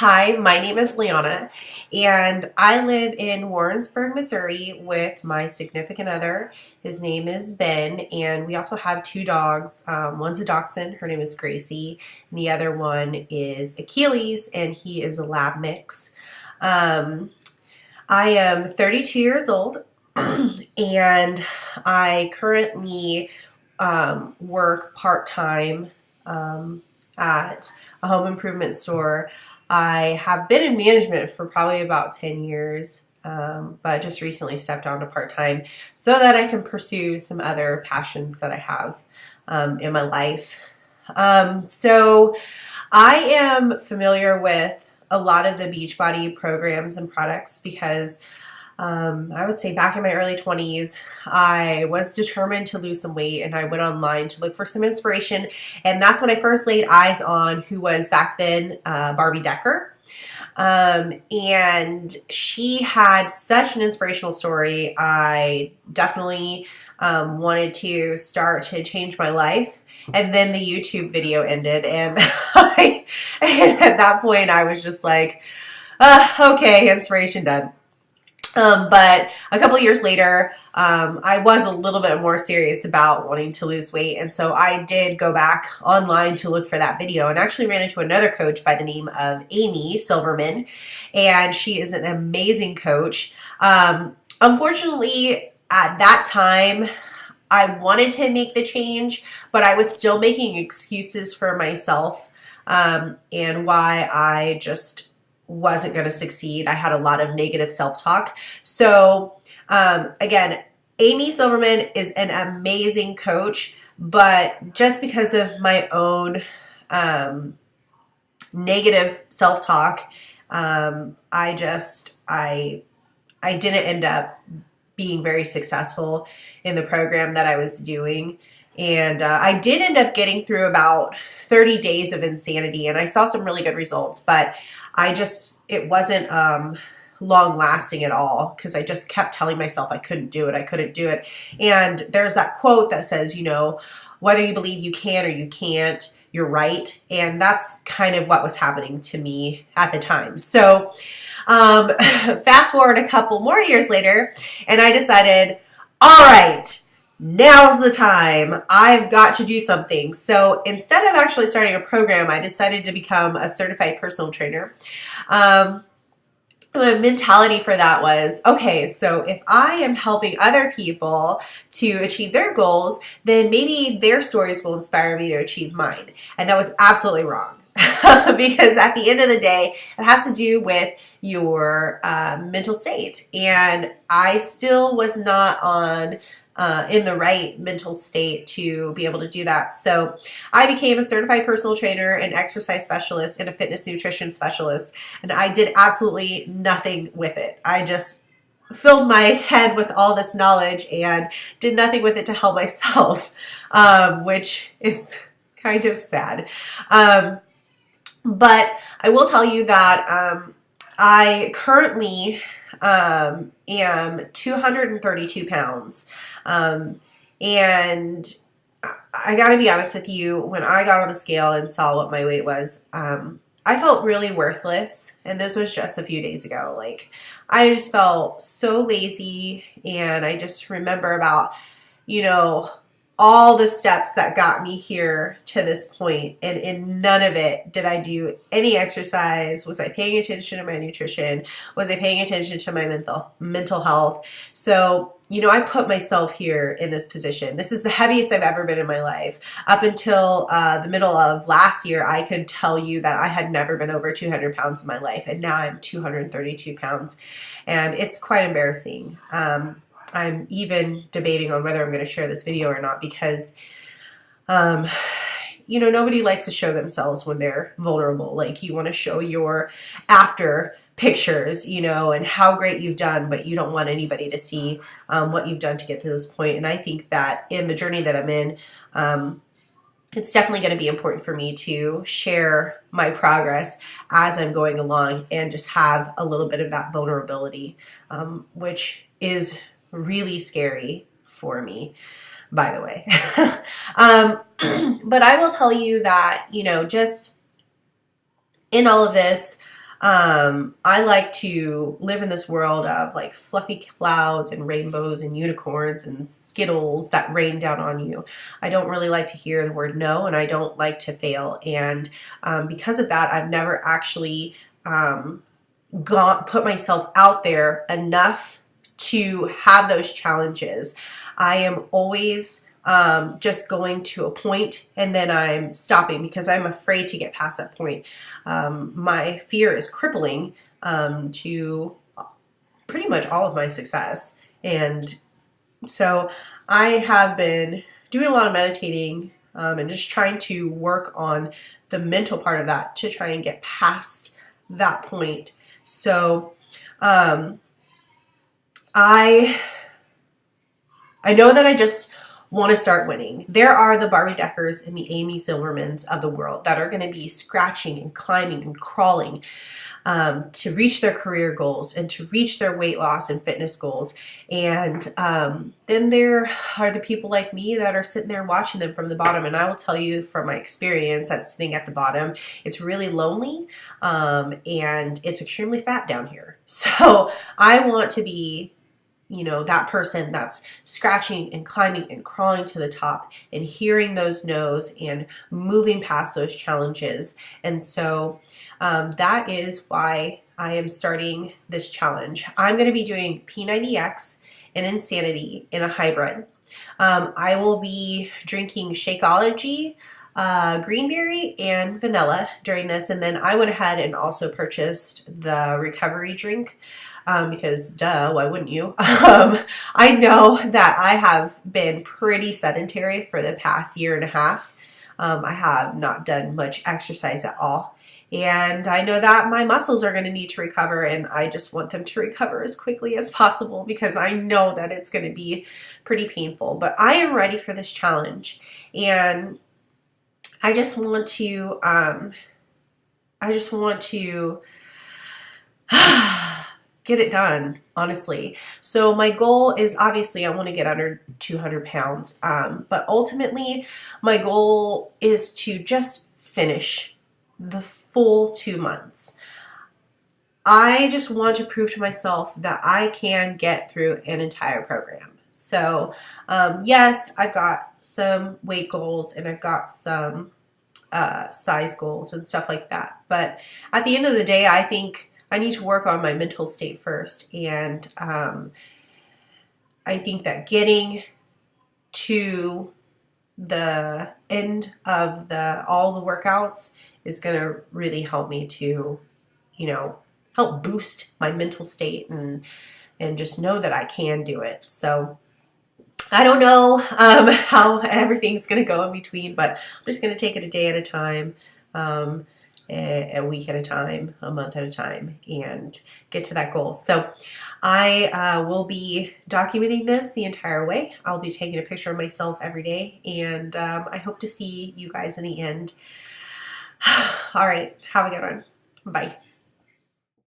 Hi, my name is Leighanna, and I live in Warrensburg, Missouri with my significant other. His name is Ben, and we also have two dogs. One's a dachshund, her name is Gracie, and the other one is Achilles, and he is a lab mix. Um, I am 32 years old, and I currently work part-time at a home improvement store. I have been in management for probably about 10 years, but just recently stepped down to part-time so that I can pursue some other passions that I have in my life. So I am familiar with a lot of the Beachbody programs and products because I would say back in my early 20s, I was determined to lose some weight, and I went online to look for some inspiration. And that's when I first laid eyes on who was back then Barbie Decker. And she had such an inspirational story. I definitely wanted to start to change my life. And then the YouTube video ended, and, and at that point, I was just like, okay, inspiration done. But a couple years later, I was a little bit more serious about wanting to lose weight. And so I did go back online to look for that video and actually ran into another coach by the name of Amy Silverman. And she is an amazing coach. Unfortunately, at that time, I wanted to make the change, but I was still making excuses for myself and why I just wasn't going to succeed. I had a lot of negative self-talk. So again, Amy Silverman is an amazing coach, but just because of my own negative self-talk, I didn't end up being very successsul in the program that I was doing. And I did end up getting through about 30 days of insanity, and I saw some really good results, but it wasn't long lasting at all because I just kept telling myself I couldn't do it. And there's that quote that says, whether you believe you can or you can't, you're right. And that's kind of what was happening to me at the time. So fast forward a couple more years later, and I decided, all right, now's the time. I've got to do something. So instead of actually starting a program, I decided to become a certified personal trainer. The mentality for that was, okay, so if I am helping other people to achieve their goals, then maybe their stories will inspire me to achieve mine. And that was absolutely wrong. Because at the end of the day, it has to do with your mental state. And I still was not in the right mental state to be able to do that. So I became a certified personal trainer, an exercise specialist, and a fitness nutrition specialist. And I did absolutely nothing with it. I just filled my head with all this knowledge and did nothing with it to help myself, which is kind of sad. But I will tell you that I currently am 232 pounds. And I got to be honest with you, when I got on the scale and saw what my weight was, I felt really worthless. And this was just a few days ago. Like, I just felt so lazy. And I just remember about, all the steps that got me here to this point, and in none of it did I do any exercise. Was I paying attention to my nutrition? Was I paying attention to my mental health? So, I put myself here in this position. This is the heaviest I've ever been in my life. Up until the middle of last year, I could tell you that I had never been over 200 pounds in my life, and now I'm 232 pounds, and it's quite embarrassing. I'm even debating on whether I'm going to share this video or not because, nobody likes to show themselves when they're vulnerable. Like, you want to show your after pictures, and how great you've done, but you don't want anybody to see what you've done to get to this point. And I think that in the journey that I'm in, it's definitely going to be important for me to share my progress as I'm going along and just have a little bit of that vulnerability, which is really scary for me, by the way. But I will tell you that, just in all of this, I like to live in this world of like fluffy clouds and rainbows and unicorns and Skittles that rain down on you. I don't really like to hear the word no, and I don't like to fail. And because of that, I've never actually put myself out there enough to have those challenges. I am always just going to a point and then I'm stopping because I'm afraid to get past that point. My fear is crippling to pretty much all of my success. And so I have been doing a lot of meditating and just trying to work on the mental part of that to try and get past that point. So I know that I just want to start winning. There are the Barbie Deckers and the Amy Silvermans of the world that are going to be scratching and climbing and crawling to reach their career goals and to reach their weight loss and fitness goals. And then there are the people like me that are sitting there watching them from the bottom. And I will tell you from my experience that sitting at the bottom, it's really lonely and it's extremely fat down here. So I want to be that person that's scratching and climbing and crawling to the top and hearing those no's and moving past those challenges. And so that is why I am starting this challenge. I'm going to be doing P90X and Insanity in a hybrid. I will be drinking Shakeology, greenberry, and vanilla during this. And then I went ahead and also purchased the recovery drink. Because duh, why wouldn't you? I know that I have been pretty sedentary for the past year and a half. I have not done much exercise at all. And I know that my muscles are going to need to recover, and I just want them to recover as quickly as possible because I know that it's going to be pretty painful. But I am ready for this challenge, and I just want to get it done, honestly. So my goal is obviously I want to get under 200 pounds, but ultimately my goal is to just finish the full 2 months. I just want to prove to myself that I can get through an entire program. So yes, I've got some weight goals and I've got some size goals and stuff like that. But at the end of the day, I think I need to work on my mental state first. And I think that getting to the end of all the workouts is going to really help me to, help boost my mental state and just know that I can do it. So I don't know how everything's going to go in between, but I'm just going to take it a day at a time. A week at a time, a month at a time, and get to that goal. So I will be documenting this the entire way. I'll be taking a picture of myself every day, and I hope to see you guys in the end. All right, have a good one. Bye.